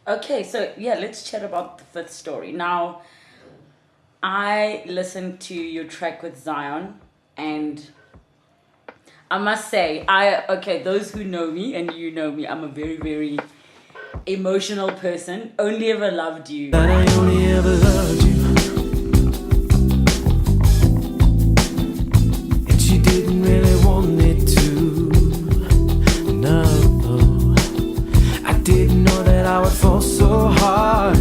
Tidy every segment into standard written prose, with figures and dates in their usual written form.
Okay, so yeah, let's chat about the fifth story. Now, I listened to your track with Zion, and I must say, those who know me and you know me, I'm a very, very emotional person. Only ever loved you. But I only ever loved you, and she didn't really want me to. No, I didn't know that I would fall so hard.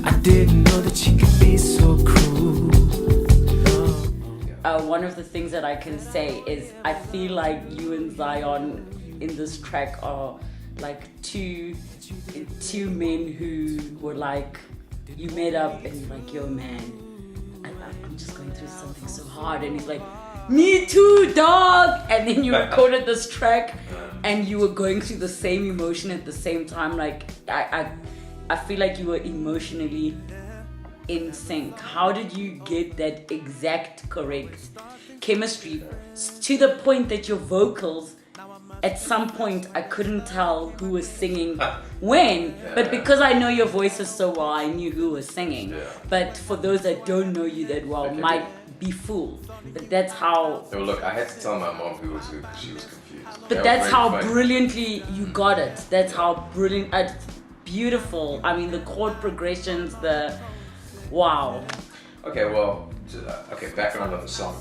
I didn't know that she could be so cruel. One of the things that I can say is I feel like you and Zion in this track are like two men who were like, you met up and you're like, yo man, I'm just going through something so hard, and he's like, me too dog, and then you recorded this track and you were going through the same emotion at the same time. Like I feel like you were emotionally in sync. How did you get that exact correct chemistry to the point that your vocals, at some point I couldn't tell who was singing when, but because I know your voices so well, I knew who was singing. Yeah. But for those that don't know you that well, Okay. might be fooled. But that's how. No, look, I had to tell my mom who was who because she was confused. But That was that's very how funny. brilliantly you got it. That's how brilliant. It's beautiful. I mean, the chord progressions, the wow. Okay, well, background on the song.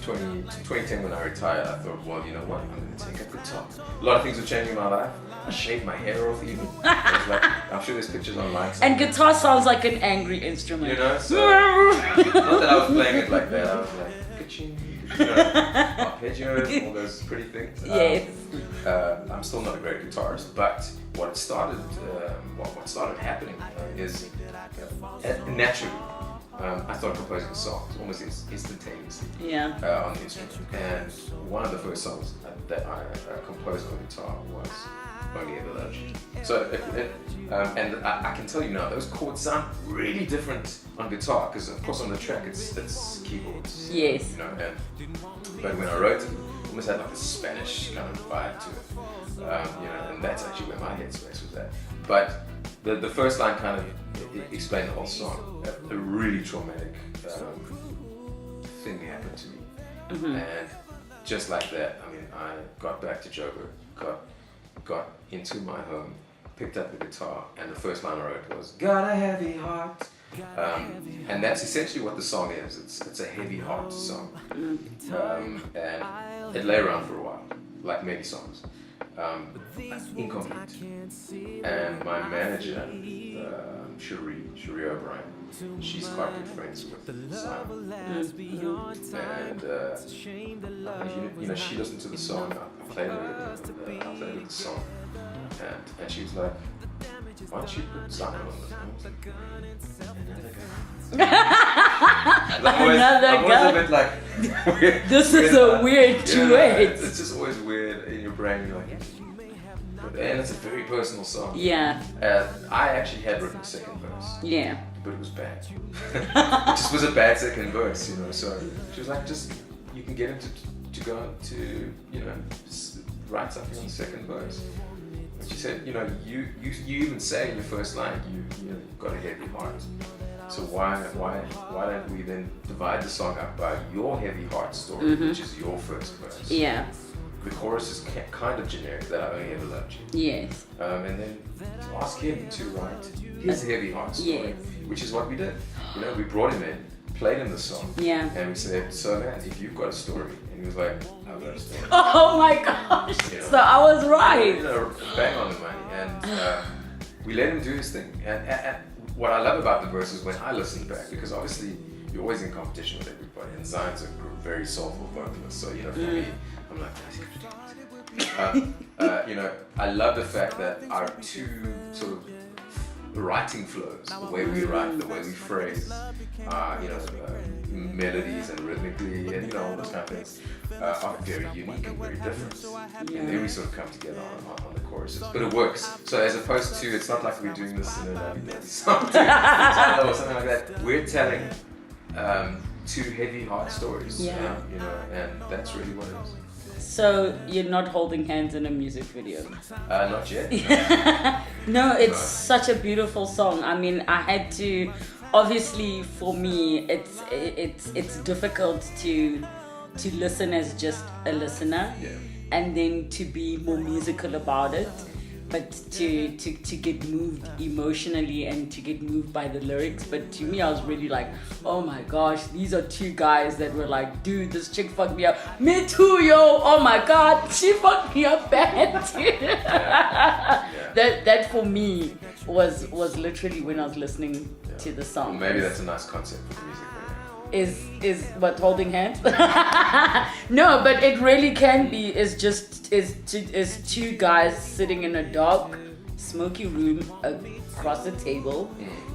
2010 when I retired, I thought, well, you know what, I'm going to take up guitar. A lot of things were changing in my life. I shaved my hair off even. I was like, I'm sure there's pictures online. And guitar sounds like an angry instrument. You know, so not that I was playing it like that. I was like, ka-ching, arpeggios, all those pretty things. Yes. I'm still not a great guitarist, but what started happening is naturally. I started composing songs almost instantaneously Yeah. on the instrument. And one of the first songs that I composed on guitar was Only Ever Loved You. So, and I can tell you now, those chords sound really different on guitar because, of course, on the track it's keyboards. Yes. You know, but when I wrote it, it almost had like a Spanish kind of vibe to it. You know, and that's actually where my headspace was at. But the first line kind of explained the whole song. A really traumatic thing happened to me, and just like that, I mean, I got back to Joburg, got into my home, picked up the guitar, and the first line I wrote was "Got a heavy heart," and that's essentially what the song is. It's a heavy heart song, and it lay around for a while, like many songs. Incomplete. And my manager, Cherie O'Brien, she's quite good friends with Simon. And you know, she listened to the song. I played her the song, and she was like, "Why don't you put Simon on this?" I'm always a bit like, This is a weird duet. It's just always weird in your brain. You're like, and it's a very personal song. Yeah. I actually had written a second verse, Yeah. but it was bad. It just was a bad second verse, you know. So she was like, just you can get him to go to, you know, write something on the second verse. And she said, you know, you even say in your first line, you've got a heavy heart. So why don't we then divide the song up by your heavy heart story, which is your first verse? Yeah. The chorus is kind of generic, that I only ever loved you. Yes. And then ask him to write his heavy heart story, Yes. which is what we did. You know, we brought him in, played him the song, Yeah. and we said, "So man, if you've got a story," and he was like, "I've got a story." Oh my gosh. You know, So I was you right. know, bang on the money, and we let him do his thing. And what I love about the verses when I listen back, because obviously you're always in competition with everybody, and Zion's a very soulful vocalist, so you know, for me, I'm like, you know, I love the fact that our two sort of writing flows, the way we write, the way we phrase, you know, melodies and rhythmically, and you know, all those kind of things, are very unique and very different. And then we sort of come together on the choruses, but it works. So as opposed to, it's not like we're doing this in a lovey-dovey song or something like that. We're telling two heavy heart stories, Yeah. you know, and that's really what it is. So you're not holding hands in a music video? Not yet. No, it's such a beautiful song. I mean, I had to. Obviously, for me, it's difficult to listen as just a listener, Yeah. and then to be more musical about it. But to get moved emotionally and to get moved by the lyrics. But to me, I was really like, oh my gosh, these are two guys that were like, dude, this chick fucked me up. Me too, yo. Oh my god, she fucked me up bad too. That for me was literally when I was listening to the song. Well, maybe that's a nice concept for the music video. Is what, holding hands? No, but it really can be. Is two guys sitting in a dark, smoky room across a table,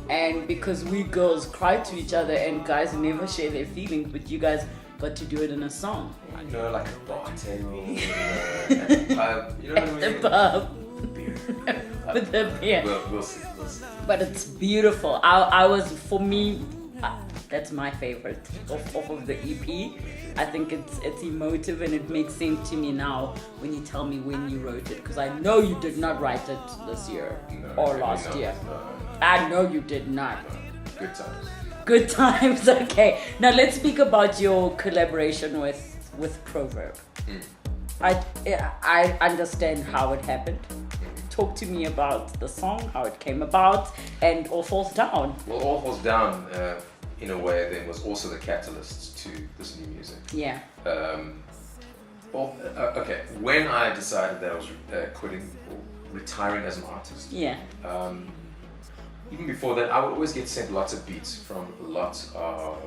and because we girls cry to each other and guys never share their feelings, but you guys got to do it in a song. You know, like a bar table, at the pub. You know what I mean? At the pub. With the beer. We'll see. But it's beautiful. I was, for me, that's my favorite of the EP. I think it's emotive and it makes sense to me now when you tell me when you wrote it, because I know you did not write it this year or last year. No. I know you did not. Good times. Good times. Okay. Now let's speak about your collaboration with Proverb. I understand how it happened. Talk to me about the song, how it came about, and All Falls Down. Well, All Falls Down, in a way, then was also the catalyst to this new music. Yeah. Okay, when I decided that I was quitting or retiring as an artist, Yeah. even before that, I would always get sent lots of beats from lots of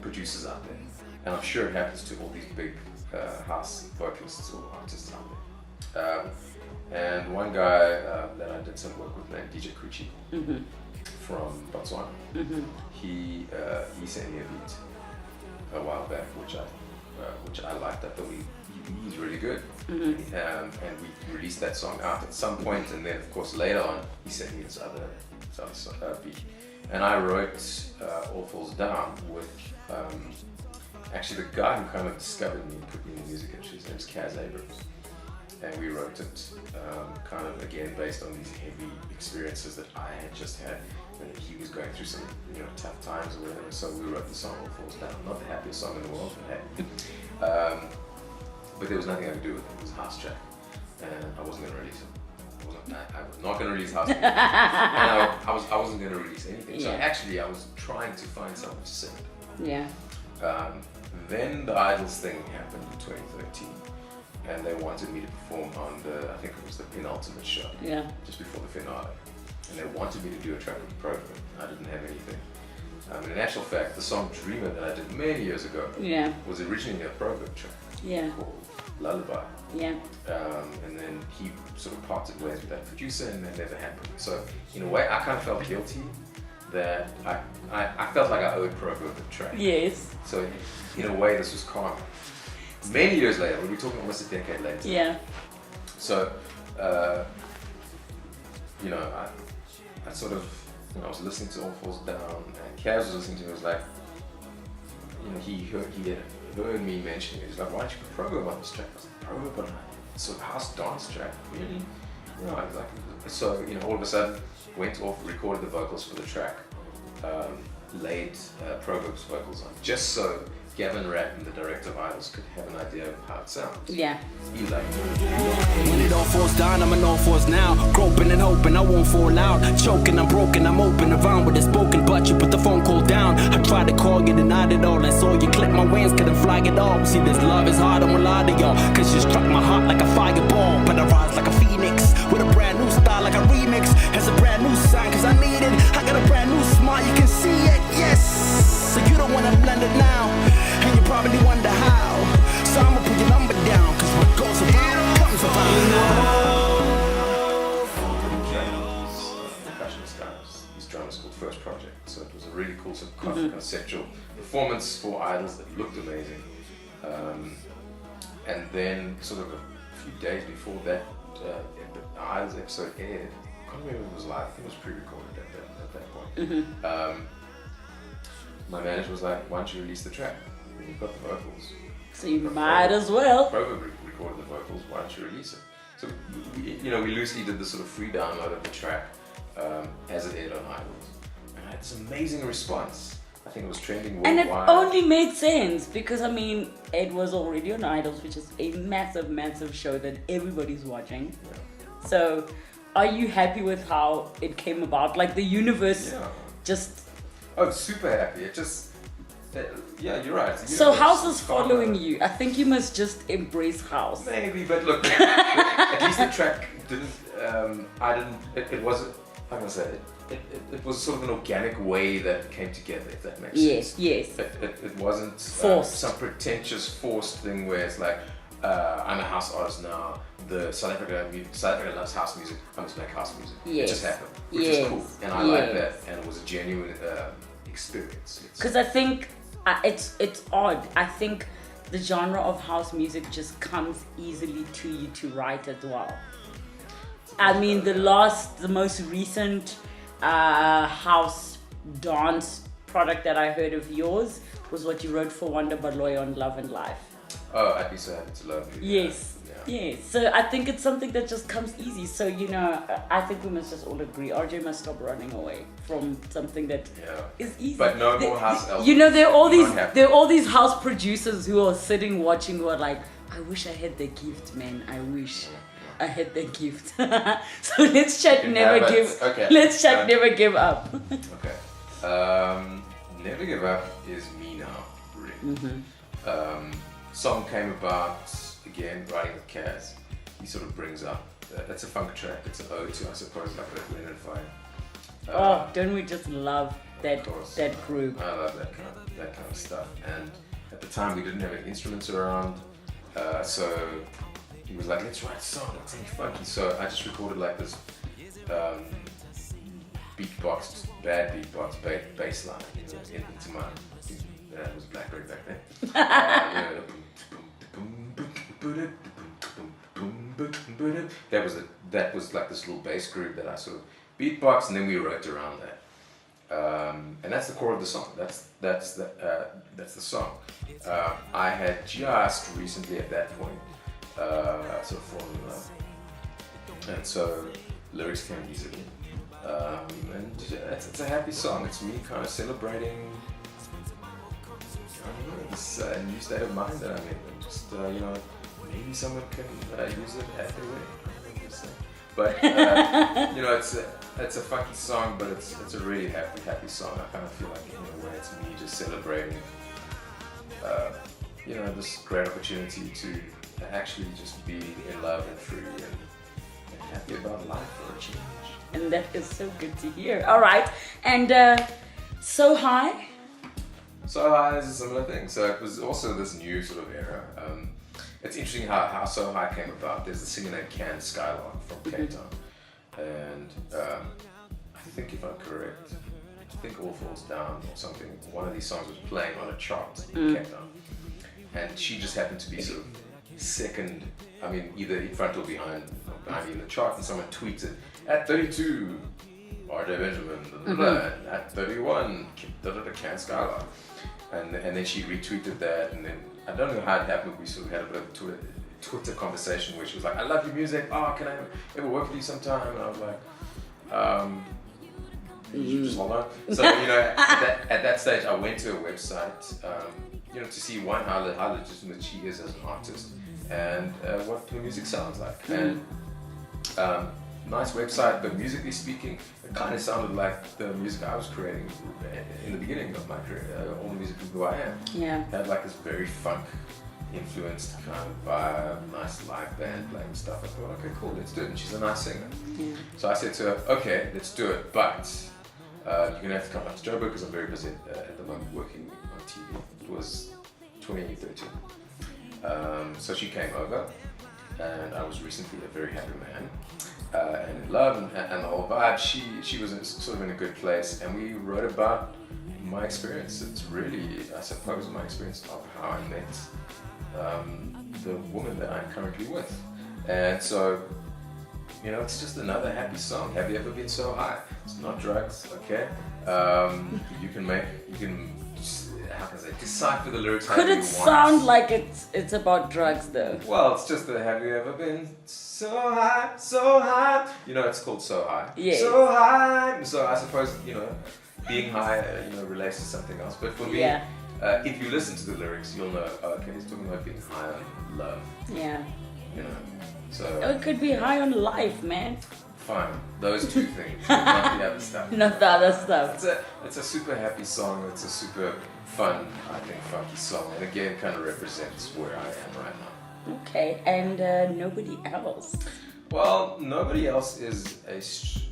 producers out there. And I'm sure it happens to all these big house vocalists or artists out there. And one guy that I did some work with named DJ Kuchi from Botswana, he sent me a beat a while back, which I liked. I thought he's really good, and we released that song out at some point, and then of course later on he sent me this other beat, and I wrote All Falls Down with actually the guy who kind of discovered me and put me in the music industry. His name's Kaz Abrams. And we wrote it kind of again based on these heavy experiences that I had just had. And he was going through some tough times or whatever. So we wrote the song All Falls Down. Not the happiest song in the world, but hey. But there was nothing I could do with it. It was a house track, and I wasn't going to release it. I was not going to release house music, and I wasn't going to release anything. So actually, I was trying to find something to sing. Yeah. Then the Idols thing happened in 2013. And they wanted me to perform on I think it was the penultimate show, just before the finale. And they wanted me to do a track with Proverb. I didn't have anything. In actual fact, the song Dreamer that I did many years ago was originally a Proverb track called Lullaby. Yeah. And then he sort of parted ways with that producer and that never happened. So in a way, I kind of felt guilty that I felt like I owed Proverb the track. Yes. So in a way, this was karma. Many years later, we're talking almost a decade later. Yeah. So, I sort of, I was listening to All Falls Down, and Kaz was listening to me. Was like, he had heard me mentioning it. He's like, why don't you put Proverb on this track? I was like, Proverb on a sort of house dance track, really? I was like, so all of a sudden, went off, recorded the vocals for the track, laid Proverb's vocals on, just so Gavin Ratton, the director of Idols, could have an idea of how it sounds. Yeah. He liked it. When it all falls down, I'm an all falls now. Groping and hoping I won't fall out. Choking, I'm broken, I'm open around with it spoken, but you put the phone call down. I tried to call you, denied it all. I saw you clip my wings, couldn't fly it all. See, this love is hard, I won't lie to y'all. Cause you struck my heart like a fireball. But I rise like a phoenix, with a brand new style like a remix. Has a brand new sign, cause I need it. I got a brand new smile, you can see it, yes. So you don't wanna blend it now. And you probably wonder how. So I'ma put your number down, cause what goes around comes around. Percussionist guys, these drummers called First Project. So it was a really cool sort of conceptual performance for Idols that looked amazing. And then sort of a few days before that the Idols episode aired, I can't remember if it was live, I think it was pre-recorded at that point. My manager was like, why don't you release the track? You've got the vocals. So you might as well. Proverb recorded recorded the vocals, why don't you release it? So we loosely did this sort of free download of the track as it aired on Idols, and I had this amazing response. I think it was trending worldwide. And it only made sense because I mean it was already on Idols, which is a massive show that everybody's watching. Yeah. So are you happy with how it came about? Like the universe just... Oh, super happy. It just... yeah, you're right. So House is following you. I think you must just embrace House. Maybe, but look, at least the track didn't... It wasn't... How can I say it? It was sort of an organic way that it came together, if that makes sense. Yes. It wasn't forced. Some pretentious forced thing where it's like, I'm a house artist now, the South Africa loves house music, I must make house music. Yes. It just happened, which is cool, and I like that, and it was a genuine experience. Because I think it's odd. I think the genre of house music just comes easily to you to write as well. I mean, the most recent house dance product that I heard of yours was what you wrote for Wonder Baloy on Love and Life. Oh, I'd be so happy to love you. Yes. Yes. So I think it's something that just comes easy. So, I think we must just all agree. RJ must stop running away from something that is easy. But no more house albums. There are all these house producers who are sitting watching who are like, I wish I had the gift, man. I wish I had the gift. So let's chat never give. Okay. Let's chat never give up. Okay. Never Give Up is me now, really. Song came about, again, writing with Kaz. He sort of brings up, that's a funk track, it's an ode to, I suppose, like that Leonard Fine. Don't we just love that group? I love that kind of stuff. And at the time we didn't have any instruments around, so he was like, let's write a song, let's make funky. So I just recorded like this bad beatbox bass line into my, it was BlackBerry back then. That was like this little bass groove that I sort of beatboxed, and then we wrote around that. And that's the core of the song. That's the song. I had just recently at that point sort of fallen in love, and so lyrics came easily. And it's a happy song. It's me kind of celebrating this new state of mind that I'm in. And just maybe someone can use it at their wedding. But it's a funky song, but it's a really happy song. I kind of feel like in a way it's me just celebrating this great opportunity to actually just be in love and free and happy about life for a change. And that is so good to hear. All right, and So High? So High is a similar thing. So it was also this new sort of era. It's interesting how So High came about. There's a singer named Can Skylark from Cape Town, and I think if I'm correct, I think All Falls Down or something. One of these songs was playing on a chart in Cape Town, and she just happened to be sort of second. I mean, either in front or behind me in the chart, and someone tweeted at 32, RJ Benjamin, at 31, Can Skylark. And then she retweeted that, and then I don't know how it happened, we sort of had a bit of a Twitter conversation where she was like, I love your music, can I ever work with you sometime? And I was like, just hold on. So, at that stage I went to a website, to see one, how legitimate she is as an artist, and what her music sounds like. And nice website, but musically speaking, it kind of sounded like the music I was creating in the beginning of my career. All the music of who I am. Yeah. Had like this very funk influenced kind of vibe, nice live band playing stuff. I thought, okay, cool, let's do it. And she's a nice singer. Yeah. So I said to her, okay, let's do it, but you're gonna have to come up to Joburg because I'm very busy at the moment working on TV. It was 2013. So she came over, and I was recently a very happy man. And in love and the whole vibe, she was sort of in a good place, and we wrote about my experience. It's really, I suppose, my experience of how I met the woman that I'm currently with. And so, it's just another happy song. Have you ever been so high? It's not drugs, okay? You can how can I say, decipher the lyrics. Could it sound like it's about drugs though? Well, it's just the have you ever been so high, so high? You know, it's called So High. Yeah. So high. So I suppose, being high, relates to something else. But for me, if you listen to the lyrics, you'll know, okay, he's talking about being high on love. Yeah. So. It could be high on life, man. Fine, those two things, not the other stuff. Not the other stuff. It's a super happy song. It's a super fun, I think, funky song, and again, kind of represents where I am right now. Okay, and nobody else. Well, Nobody Else is it's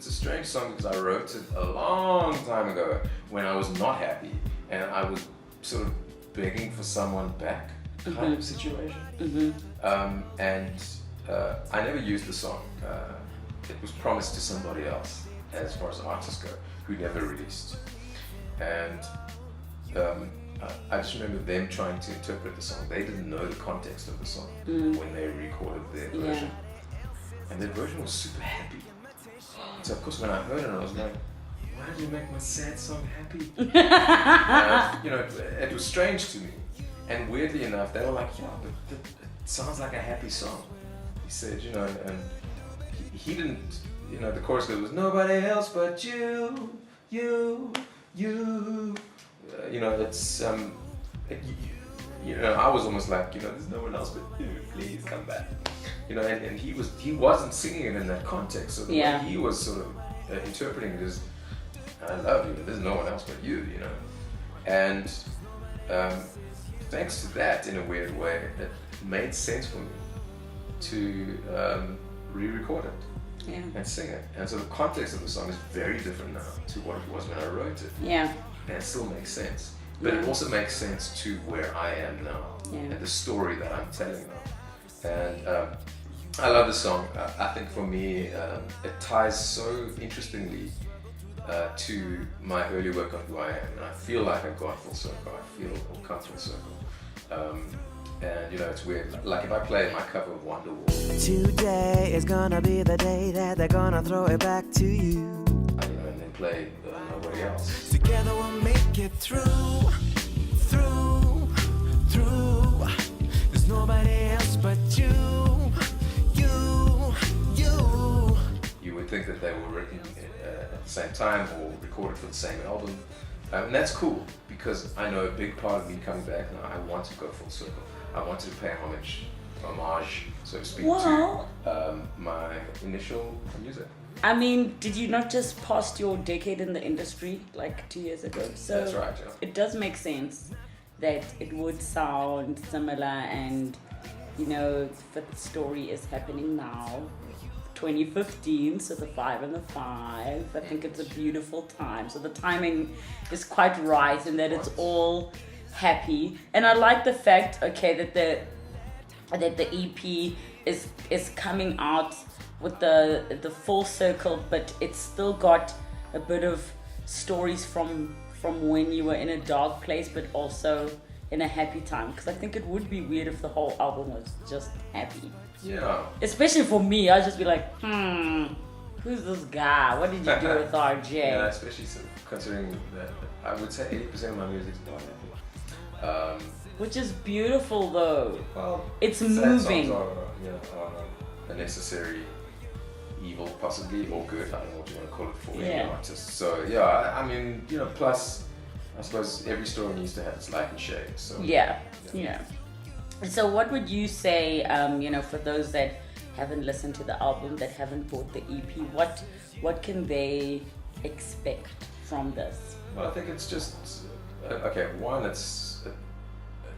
a strange song because I wrote it a long time ago when I was not happy and I was sort of begging for someone back kind of situation. And I never used the song. It was promised to somebody else, as far as artists go, who never released. And I just remember them trying to interpret the song. They didn't know the context of the song when they recorded their version. And their version was super happy. So of course when I heard it, I was like, why did you make my sad song happy? It was strange to me. And weirdly enough, they were like, yeah, but it sounds like a happy song. He said, and he didn't, the chorus goes, nobody else but you. It's, I was almost like, there's no one else but you, please come back. And he wasn't singing it in that context. So the way he was sort of interpreting it is, I love you, there's no one else but you, And thanks to that, in a weird way, it made sense for me to re-record it and sing it. And so the context of the song is very different now to what it was when I wrote it. Yeah. And it still makes sense. But it also makes sense to where I am now and the story that I'm telling now. And I love the song. I think for me, it ties so interestingly to my early work on who I am. And I feel like I've gone full circle. I feel I've come full circle. And it's weird. Like if I play my cover of Wonderwall. Today is gonna be the day that they're gonna throw it back to you. And then play Nobody Else. Together we'll make it through. There's nobody else but you. You would think that they were written at the same time or recorded for the same album. And that's cool because I know a big part of me coming back now, I want to go full circle. I wanted to pay homage, so to speak, to my initial music. I mean, did you not just pass your decade in the industry like 2 years ago? So that's right, yeah. It does make sense that it would sound similar and, the fifth story is happening now. 2015, so the 5 and the 5. I think it's a beautiful time. So the timing is quite right in that it's all happy. And I like the fact, that the EP is coming out with the full circle, but it's still got a bit of stories from when you were in a dark place, but also in a happy time. Because I think it would be weird if the whole album was just happy. Yeah. Especially for me, I'd just be like, who's this guy? What did you do with RJ? Yeah, especially considering that I would say 80% of my music is not happy. Which is beautiful though. Well, it's sad moving. Songs are a necessary evil, possibly, or good. I don't know what you want to call it for any artist. So I mean, plus I suppose every story needs to have its light and shade. So yeah. So what would you say, for those that haven't listened to the album, that haven't bought the EP, what can they expect from this? Well, I think it's just one, it's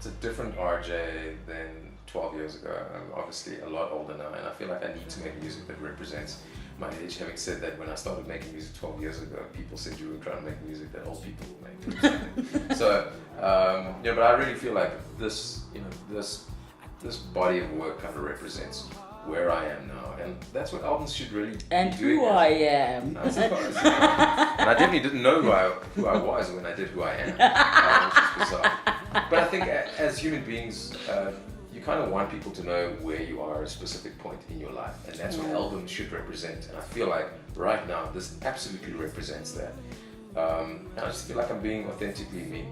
a different RJ than 12 years ago. I'm obviously a lot older now, and I feel like I need to make music that represents my age. Having said that, when I started making music 12 years ago, people said you were trying to make music that old people make. So, but I really feel like this body of work kind of represents where I am now, and that's what albums should really and be doing. Who I am. I suppose. And I definitely didn't know who I was when I did Who I Am, which is bizarre. But I think as human beings, you kind of want people to know where you are at a specific point in your life, and that's what albums should represent. And I feel like right now this absolutely represents that. And I just feel like I'm being authentically me.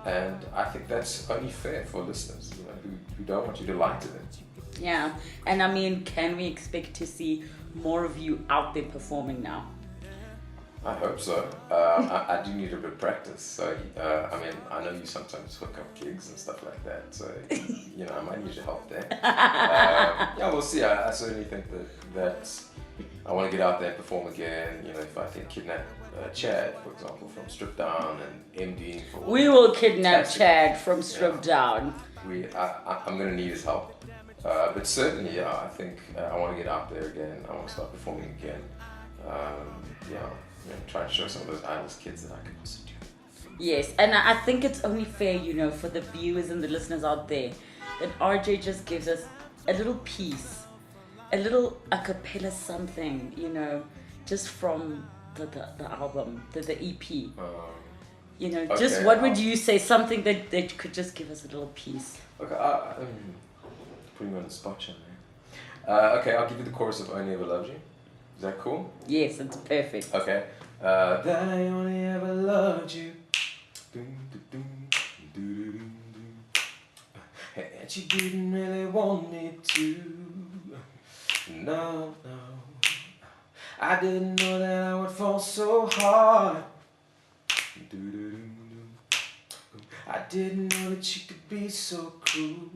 And I think that's only fair for listeners, you know, who don't want you to lie to them. Yeah, and I mean, can we expect to see more of you out there performing now? I hope so. I do need a bit of practice. So, I mean, I know you sometimes hook up gigs and stuff like that. So, you know, I might need your help there. Yeah, we'll see. I certainly think that I want to get out there and perform again. You know, if I can kidnap Chad, for example, from Strip Down and MD for. We will kidnap Fantastic. Chad from Strip Down. I'm going to need his help. But certainly, yeah, I think I want to get out there again. I want to start performing again. Yeah. You know, try and show some of those idols kids that I can also do. Yes, and I think it's only fair, you know, for the viewers and the listeners out there, that RJ just gives us a little piece, a little a cappella something, you know, just from the album, the EP. You know, Okay, just what would you say, something that could just give us a little piece? Okay, putting me on the spot, Sean. Okay, I'll give you the chorus of Only Ever Loved You. Is that cool? Yes, it's perfect. Okay. That I only ever loved you. And you didn't really want me to. No. I didn't know that I would fall so hard. I didn't know that you could be so cruel.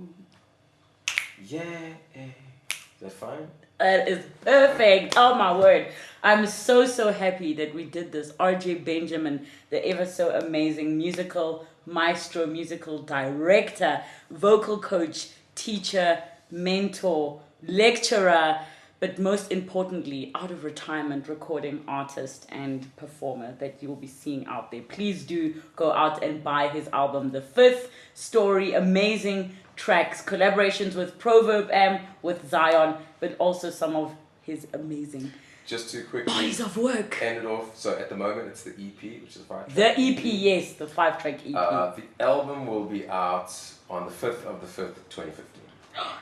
Yeah. Is that fine? That is perfect. Oh my word. I'm so happy that we did this. RJ Benjamin, the ever so amazing musical maestro, musical director, vocal coach, teacher, mentor, lecturer, but most importantly, out of retirement recording artist and performer that you will be seeing out there. Please do go out and buy his album, The Fifth Story. Amazing tracks, collaborations with Proverb Am, with Zion, but also some of his amazing Just to quickly bodies of work. end it off. So at the moment it's the EP, which is 5 The EP, yes, the 5-track EP. The album will be out on the 5th of the 5th, 2015.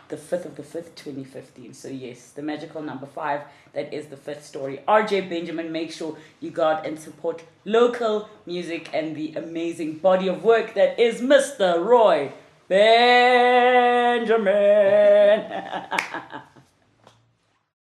The 5th of the 5th, 2015. So yes, the magical number 5, that is the fifth story. RJ Benjamin, make sure you go out and support local music and the amazing body of work that is Mr. Roy Benjamin.